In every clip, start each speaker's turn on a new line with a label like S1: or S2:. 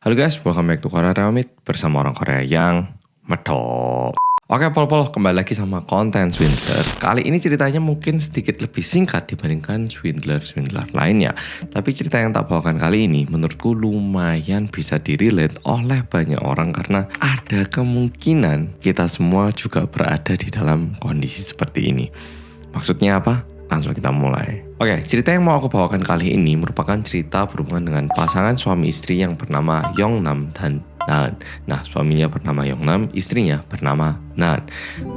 S1: Halo guys, welcome back to Korea Ramit bersama orang Korea yang medok. Oke, Pol-Pol, kembali lagi sama konten Swindler. Kali ini ceritanya mungkin sedikit lebih singkat dibandingkan Swindler lainnya. Tapi cerita yang tak bawakan kali ini menurutku lumayan bisa direlate oleh banyak orang karena ada kemungkinan kita semua juga berada di dalam kondisi seperti ini. Maksudnya apa? Langsung kita mulai. Oke, cerita yang mau aku bawakan kali ini merupakan cerita berhubungan dengan pasangan suami istri yang bernama Yeongnam dan Naeun. Nah, suaminya bernama Yeongnam, istrinya bernama Naeun.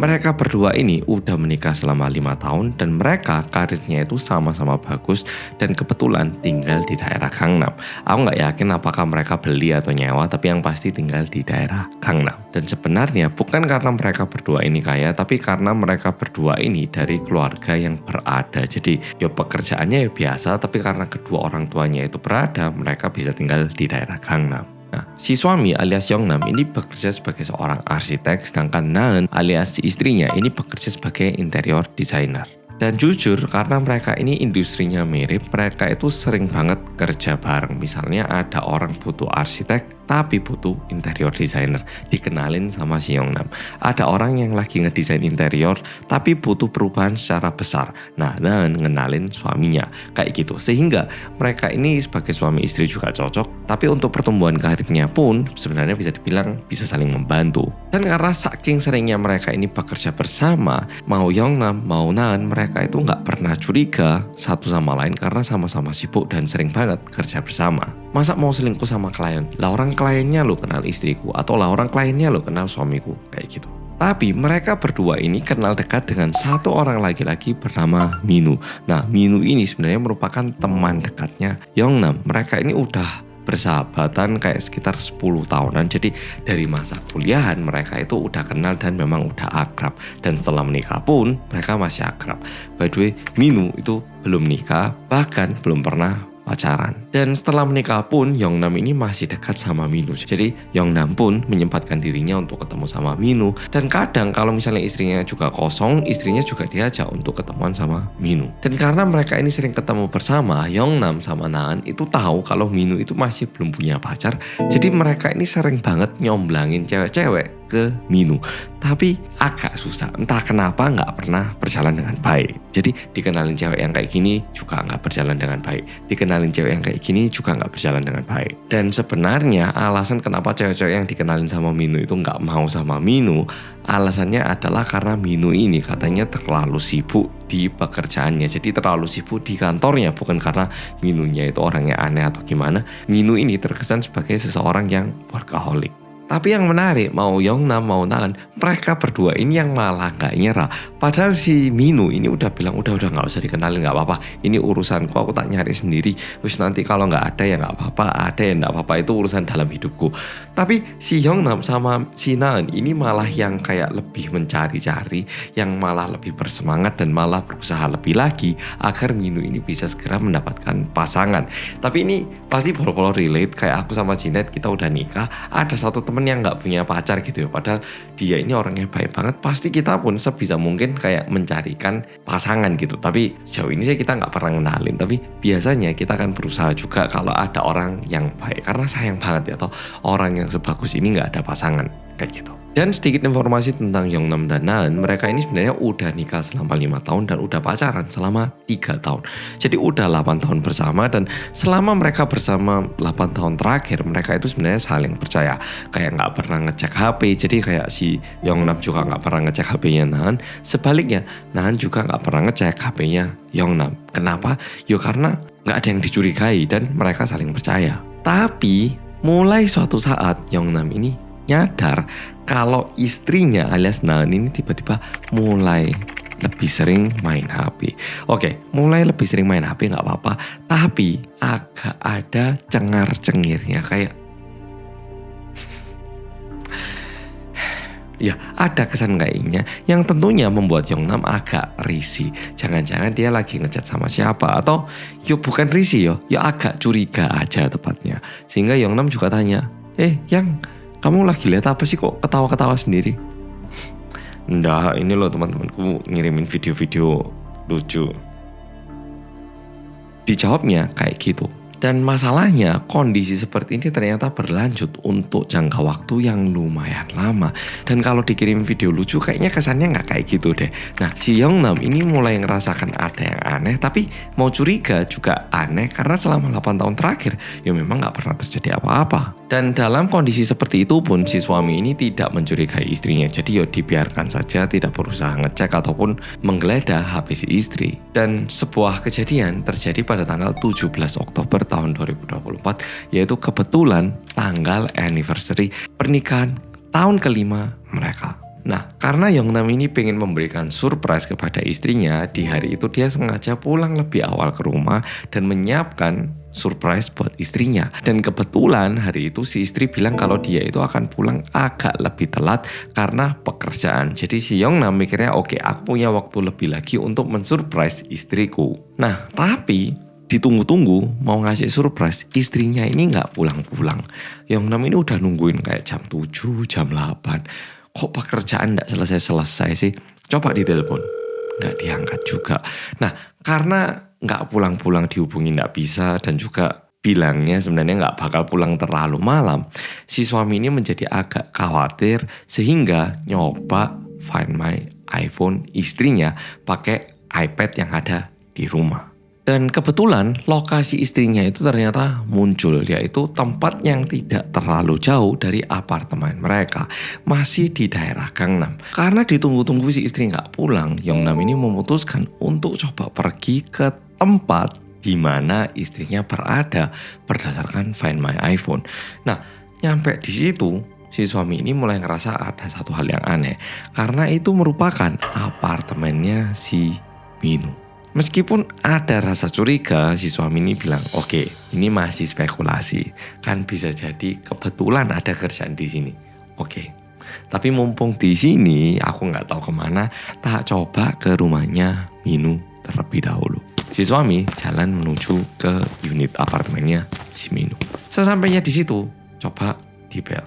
S1: Mereka berdua ini udah menikah selama 5 tahun dan mereka karirnya itu sama-sama bagus dan kebetulan tinggal di daerah Gangnam. Aku nggak yakin apakah mereka beli atau nyewa, tapi yang pasti tinggal di daerah Gangnam. Dan sebenarnya bukan karena mereka berdua ini kaya, tapi karena mereka berdua ini dari keluarga yang berada. Jadi ya pekerjaannya ya biasa, tapi karena kedua orang tuanya itu berada, mereka bisa tinggal di daerah Gangnam. Nah, si suami alias Yeongnam ini bekerja sebagai seorang arsitek, sedangkan Naeun alias si istrinya ini bekerja sebagai interior designer. Dan jujur, karena mereka ini industrinya mirip, mereka itu sering banget kerja bareng. Misalnya ada orang butuh arsitek, tapi butuh interior designer, dikenalin sama si Yeongnam. Ada orang yang lagi ngedesain interior, tapi butuh perubahan secara besar. Nah, dan ngenalin suaminya, kayak gitu. Sehingga mereka ini sebagai suami istri juga cocok, tapi untuk pertumbuhan karirnya pun sebenarnya bisa dibilang bisa saling membantu. Dan karena saking seringnya mereka ini bekerja bersama, mau Yeongnam, mau Naeun, mereka itu nggak pernah curiga satu sama lain karena sama-sama sibuk dan sering banget kerja bersama. Masa mau selingkuh sama klien? Lah orang kliennya lo kenal istriku, atau lah orang kliennya lo kenal suamiku, kayak gitu. Tapi mereka berdua ini kenal dekat dengan satu orang laki-laki bernama Minu. Nah, Minu ini sebenarnya merupakan teman dekatnya Yeongnam. Mereka ini udah bersahabatan kayak sekitar 10 tahunan. Jadi dari masa kuliahan mereka itu udah kenal dan memang udah akrab. Dan setelah menikah pun mereka masih akrab. By the way, Minu itu belum nikah, bahkan belum pernah pacaran. Dan setelah menikah pun Yeongnam ini masih dekat sama Minu. Jadi Yeongnam pun menyempatkan dirinya untuk ketemu sama Minu. Dan kadang kalau misalnya istrinya juga kosong, istrinya juga diajak untuk ketemuan sama Minu. Dan karena mereka ini sering ketemu bersama, Yeongnam sama Naeun itu tahu kalau Minu itu masih belum punya pacar. Jadi mereka ini sering banget nyomblangin cewek-cewek ke Minu. Tapi agak susah, entah kenapa nggak pernah berjalan dengan baik. Jadi dikenalin cewek yang kayak gini juga nggak berjalan dengan baik. Dikenalin cewek yang kayak gini juga nggak berjalan dengan baik. Dan sebenarnya alasan kenapa cewek-cewek yang dikenalin sama Minu itu nggak mau sama Minu, alasannya adalah karena Minu ini katanya terlalu sibuk di pekerjaannya. Jadi terlalu sibuk di kantornya, bukan karena Minunya itu orangnya aneh atau gimana. Minu ini terkesan sebagai seseorang yang workaholic. Tapi yang menarik, mau Yeongnam mau Naeun, mereka berdua ini yang malah nggak nyerah. Padahal si Minu ini udah bilang udah nggak usah dikenalin, nggak apa-apa. Ini urusanku, aku tak nyari sendiri. Terus nanti kalau nggak ada ya nggak apa-apa, ada ya nggak apa-apa, itu urusan dalam hidupku. Tapi si Yeongnam sama si Naeun ini malah yang kayak lebih mencari-cari, yang malah lebih bersemangat dan malah berusaha lebih lagi agar Minu ini bisa segera mendapatkan pasangan. Tapi ini pasti pol-pol relate, kayak aku sama Jinet, kita udah nikah, ada satu temen yang nggak punya pacar gitu ya, padahal dia ini orangnya baik banget. Pasti kita pun sebisa mungkin kayak mencarikan pasangan gitu. Tapi sejauh ini sih kita nggak pernah kenalin, tapi biasanya kita akan berusaha juga kalau ada orang yang baik, karena sayang banget ya, atau orang yang sebagus ini nggak ada pasangan kayak gitu. Dan sedikit informasi tentang Yeongnam dan Naeun, mereka ini sebenarnya udah nikah selama 5 tahun dan udah pacaran selama 3 tahun. Jadi udah 8 tahun bersama, dan selama mereka bersama 8 tahun terakhir, mereka itu sebenarnya saling percaya. Kayak nggak pernah ngecek HP, jadi kayak si Yeongnam juga nggak pernah ngecek HP-nya Naeun. Sebaliknya, Naeun juga nggak pernah ngecek HP-nya Yeongnam. Kenapa? Ya karena nggak ada yang dicurigai dan mereka saling percaya. Tapi mulai suatu saat Yeongnam ini nyadar kalau istrinya alias Naeun ini tiba-tiba mulai lebih sering main HP. Oke, mulai lebih sering main HP nggak apa-apa, tapi agak ada cengar-cengirnya, kayak ya ada kesan kayaknya yang tentunya membuat Yeongnam agak risih. Jangan-jangan dia lagi ngechat sama siapa, atau yo bukan risih yo agak curiga aja tepatnya. Sehingga Yeongnam juga tanya, Yang kamu lagi lihat apa sih kok ketawa-ketawa sendiri? Nggak, ini loh teman-temanku ngirimin video-video lucu. Dijawabnya kayak gitu. Dan masalahnya kondisi seperti ini ternyata berlanjut untuk jangka waktu yang lumayan lama. Dan kalau dikirim video lucu kayaknya kesannya nggak kayak gitu deh. Nah, si Yeongnam ini mulai ngerasakan ada yang aneh, tapi mau curiga juga aneh karena selama 8 tahun terakhir ya memang nggak pernah terjadi apa-apa. Dan dalam kondisi seperti itu pun si suami ini tidak mencurigai istrinya. Jadi ya dibiarkan saja, tidak berusaha ngecek ataupun menggeledah HP si istri. Dan sebuah kejadian terjadi pada tanggal 17 Oktober tahun 2024, yaitu kebetulan tanggal anniversary pernikahan tahun kelima mereka. Nah, karena Yeongnam ini pengen memberikan surprise kepada istrinya, di hari itu dia sengaja pulang lebih awal ke rumah dan menyiapkan surprise buat istrinya. Dan kebetulan hari itu si istri bilang kalau dia itu akan pulang agak lebih telat karena pekerjaan. Jadi si Yeongnam mikirnya oke, aku punya waktu lebih lagi untuk mensurprise istriku. Nah, tapi ditunggu-tunggu mau ngasih surprise, istrinya ini nggak pulang-pulang. Yeongnam ini udah nungguin kayak jam 7, jam 8. Kok pekerjaan nggak selesai-selesai sih? Coba ditelepon, nggak diangkat juga. Nah, karena nggak pulang-pulang dihubungi nggak bisa dan juga bilangnya sebenarnya nggak bakal pulang terlalu malam, si suami ini menjadi agak khawatir sehingga nyoba Find My iPhone istrinya pakai iPad yang ada di rumah. Dan kebetulan lokasi istrinya itu ternyata muncul, yaitu tempat yang tidak terlalu jauh dari apartemen mereka, masih di daerah Gangnam. Karena ditunggu-tunggu si istri nggak pulang, Yeongnam ini memutuskan untuk coba pergi ke tempat di mana istrinya berada berdasarkan Find My iPhone. Nah, nyampe di situ si suami ini mulai ngerasa ada satu hal yang aneh, karena itu merupakan apartemennya si Minwoo. Meskipun ada rasa curiga, si suami ini bilang, oke, ini masih spekulasi. Kan bisa jadi kebetulan ada kerjaan di sini. Oke, tapi mumpung di sini, aku nggak tahu kemana, tak coba ke rumahnya Minwoo terlebih dahulu. Si suami jalan menuju ke unit apartemennya si Minwoo. Sesampainya di situ, coba dibel.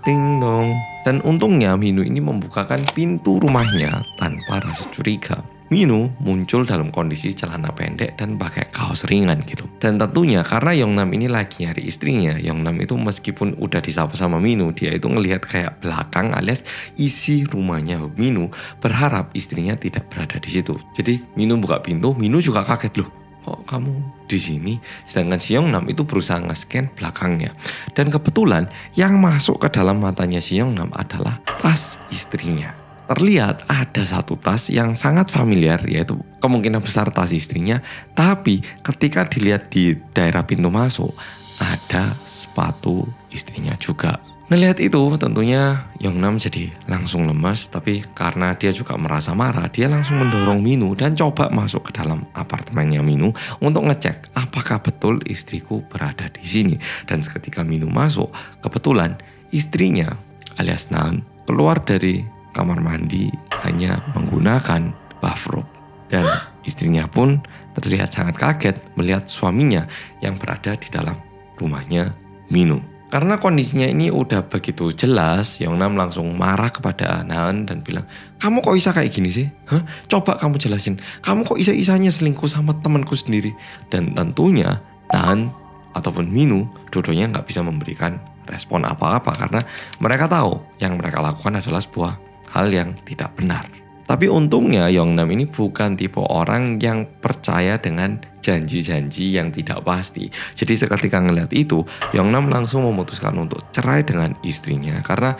S1: Ting dong. Dan untungnya Minwoo ini membukakan pintu rumahnya tanpa rasa curiga. Minwoo muncul dalam kondisi celana pendek dan pakai kaos ringan gitu. Dan tentunya karena Yeongnam ini lagi nyari istrinya, Yeongnam itu meskipun udah disapa sama Minwoo, dia itu ngelihat kayak belakang alias isi rumahnya Minwoo, berharap istrinya tidak berada di situ. Jadi Minwoo buka pintu, Minwoo juga kaget, loh kok kamu di sini? Sedangkan si Yeongnam itu berusaha nge-scan belakangnya. Dan kebetulan yang masuk ke dalam matanya si Yeongnam adalah tas istrinya. Terlihat ada satu tas yang sangat familiar, yaitu kemungkinan besar tas istrinya. Tapi ketika dilihat di daerah pintu masuk, ada sepatu istrinya juga. Ngelihat itu tentunya Yeongnam jadi langsung lemas, tapi karena dia juga merasa marah, dia langsung mendorong Minwoo dan coba masuk ke dalam apartemennya Minwoo untuk ngecek apakah betul istriku berada di sini. Dan seketika Minwoo masuk, kebetulan istrinya alias Naeun keluar dari kamar mandi hanya menggunakan bathrobe. Dan istrinya pun terlihat sangat kaget melihat suaminya yang berada di dalam rumahnya Minwoo. Karena kondisinya ini udah begitu jelas, Yeongnam langsung marah kepada Naeun dan bilang, kamu kok bisa kayak gini sih? Hah? Coba kamu jelasin, kamu kok isa-isanya selingkuh sama temanku sendiri? Dan tentunya Naeun ataupun Minwoo dua-duanya nggak bisa memberikan respon apa-apa karena mereka tahu yang mereka lakukan adalah sebuah hal yang tidak benar. Tapi untungnya Yeongnam ini bukan tipe orang yang percaya dengan janji-janji yang tidak pasti. Jadi seketika ngeliat itu, Yeongnam langsung memutuskan untuk cerai dengan istrinya. Karena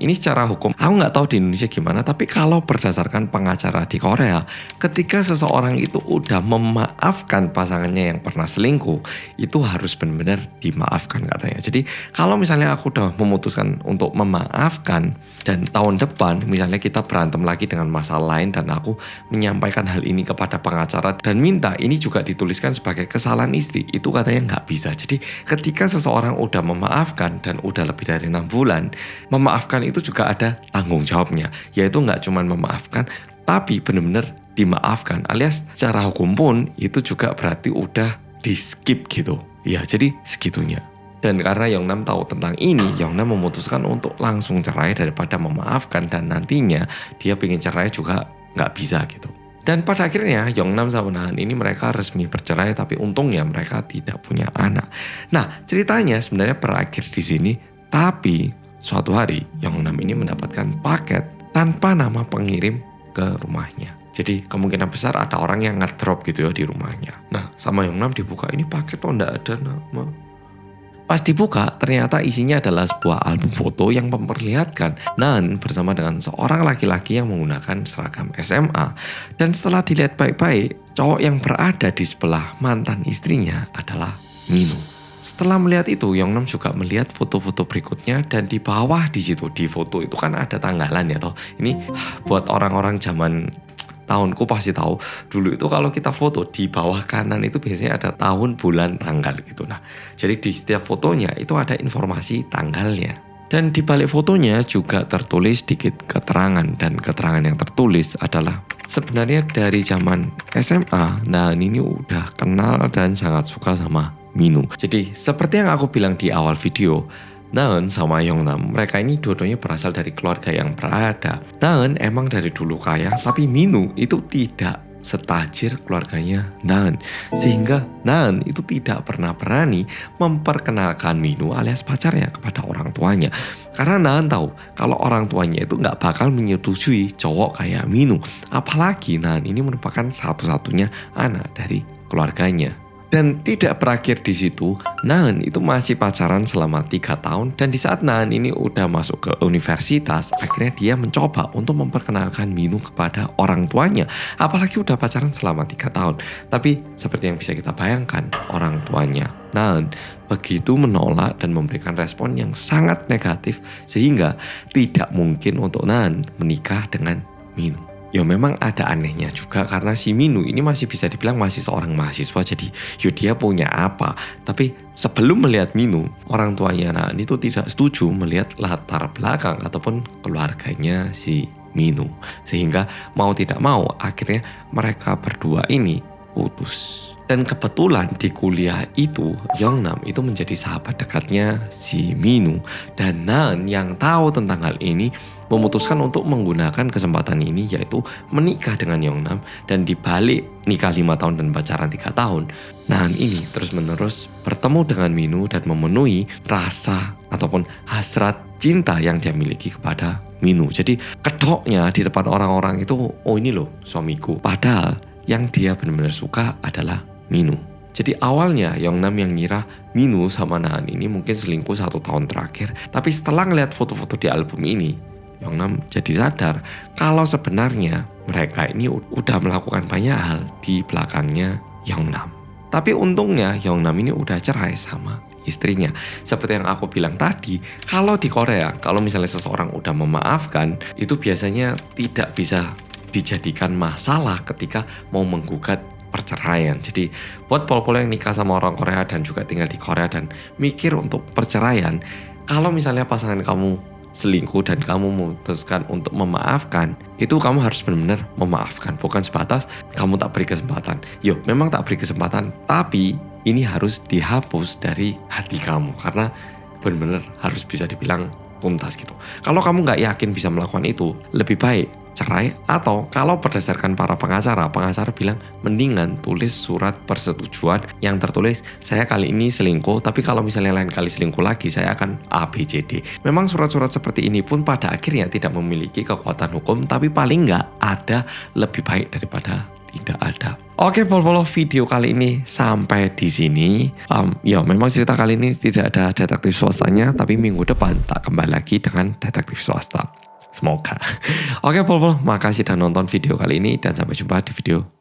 S1: ini secara hukum, aku nggak tahu di Indonesia gimana, tapi kalau berdasarkan pengacara di Korea, ketika seseorang itu udah memaafkan pasangannya yang pernah selingkuh, itu harus benar-benar dimaafkan katanya. Jadi kalau misalnya aku udah memutuskan untuk memaafkan dan tahun depan misalnya kita berantem lagi dengan masalah lain dan aku menyampaikan hal ini kepada pengacara dan minta ini juga dituliskan sebagai kesalahan istri, itu katanya nggak bisa. Jadi ketika seseorang udah memaafkan dan udah lebih dari 6 bulan, memaafkan itu juga ada tanggung jawabnya, yaitu nggak cuma memaafkan tapi benar-benar dimaafkan, alias secara hukum pun itu juga berarti udah di skip gitu ya. Jadi segitunya. Dan karena Yeongnam tahu tentang ini, Yeongnam memutuskan untuk langsung cerai daripada memaafkan dan nantinya dia pengen cerai juga nggak bisa gitu. Dan pada akhirnya Yongnam sama Nahan ini mereka resmi bercerai, tapi untungnya mereka tidak punya anak. Nah, ceritanya sebenarnya berakhir di sini, tapi suatu hari Yongnam ini mendapatkan paket tanpa nama pengirim ke rumahnya. Jadi kemungkinan besar ada orang yang ngedrop gitu ya di rumahnya. Nah, sama Yongnam dibuka, ini paket kok nggak ada nama. Pas dibuka, ternyata isinya adalah sebuah album foto yang memperlihatkan Nan bersama dengan seorang laki-laki yang menggunakan seragam SMA. Dan setelah dilihat baik-baik, cowok yang berada di sebelah mantan istrinya adalah Minho. Setelah melihat itu, Yongnam juga melihat foto-foto berikutnya, dan di bawah di situ di foto itu kan ada tanggalan ya toh. Ini buat orang-orang zaman tahunku pasti tahu, dulu itu kalau kita foto di bawah kanan itu biasanya ada tahun, bulan, tanggal gitu. Nah, jadi di setiap fotonya itu ada informasi tanggalnya. Dan di balik fotonya juga tertulis sedikit keterangan, dan keterangan yang tertulis adalah sebenarnya dari zaman SMA, nah ini udah kenal dan sangat suka sama Minho. Jadi seperti yang aku bilang di awal video, Naeun sama Yongnam, mereka ini dua-duanya berasal dari keluarga yang berada. Naeun emang dari dulu kaya, tapi Minho itu tidak setajir keluarganya Naeun. Sehingga Naeun itu tidak pernah berani memperkenalkan Minho alias pacarnya kepada orang tuanya. Karena Naeun tahu kalau orang tuanya itu nggak bakal menyetujui cowok kayak Minho. Apalagi Naeun ini merupakan satu-satunya anak dari keluarganya. Dan tidak berakhir di situ, Naeun itu masih pacaran selama 3 tahun, dan di saat Naeun ini udah masuk ke universitas, akhirnya dia mencoba untuk memperkenalkan Minho kepada orang tuanya. Apalagi udah pacaran selama 3 tahun. Tapi seperti yang bisa kita bayangkan, orang tuanya Naeun begitu menolak dan memberikan respon yang sangat negatif, sehingga tidak mungkin untuk Naeun menikah dengan Minho. Ya memang ada anehnya juga, karena si Minho ini masih bisa dibilang masih seorang mahasiswa, jadi ya dia punya apa. Tapi sebelum melihat Minho, orang tuanya Naeun itu tidak setuju melihat latar belakang ataupun keluarganya si Minho. Sehingga mau tidak mau akhirnya mereka berdua ini putus. Dan kebetulan di kuliah itu, Yongnam itu menjadi sahabat dekatnya si Minho. Dan Naeun yang tahu tentang hal ini memutuskan untuk menggunakan kesempatan ini, yaitu menikah dengan Yongnam. Dan dibalik nikah 5 tahun dan pacaran 3 tahun, Naeun ini terus-menerus bertemu dengan Minho dan memenuhi rasa ataupun hasrat cinta yang dia miliki kepada Minho. Jadi kedoknya di depan orang-orang itu, oh ini loh suamiku. Padahal yang dia benar-benar suka adalah Minho. Jadi awalnya Yongnam yang ngira Minho sama Naeun ini mungkin selingkuh 1 tahun terakhir. Tapi setelah ngeliat foto-foto di album ini, Yongnam jadi sadar kalau sebenarnya mereka ini udah melakukan banyak hal di belakangnya Yongnam. Tapi untungnya Yongnam ini udah cerai sama istrinya. Seperti yang aku bilang tadi, kalau di Korea, kalau misalnya seseorang udah memaafkan, itu biasanya tidak bisa dijadikan masalah ketika mau menggugat perceraian. Jadi buat pol-pol yang nikah sama orang Korea dan juga tinggal di Korea dan mikir untuk perceraian, kalau misalnya pasangan kamu selingkuh dan kamu memutuskan untuk memaafkan, itu kamu harus benar-benar memaafkan, bukan sebatas kamu tak beri kesempatan. Yo, memang tak beri kesempatan, tapi ini harus dihapus dari hati kamu, karena benar-benar harus bisa dibilang tuntas gitu. Kalau kamu nggak yakin bisa melakukan itu, lebih baik cerai, atau kalau berdasarkan para pengacara bilang mendingan tulis surat persetujuan yang tertulis, saya kali ini selingkuh, tapi kalau misalnya lain kali selingkuh lagi saya akan ABCD. Memang surat-surat seperti ini pun pada akhirnya tidak memiliki kekuatan hukum, tapi paling nggak ada lebih baik daripada tidak ada. Oke, pol-polo, video kali ini sampai di sini. Ya memang cerita kali ini tidak ada detektif swastanya, tapi minggu depan tak kembali lagi dengan detektif swasta. Semoga. Oke, pol-pol, makasih sudah nonton video kali ini dan sampai jumpa di video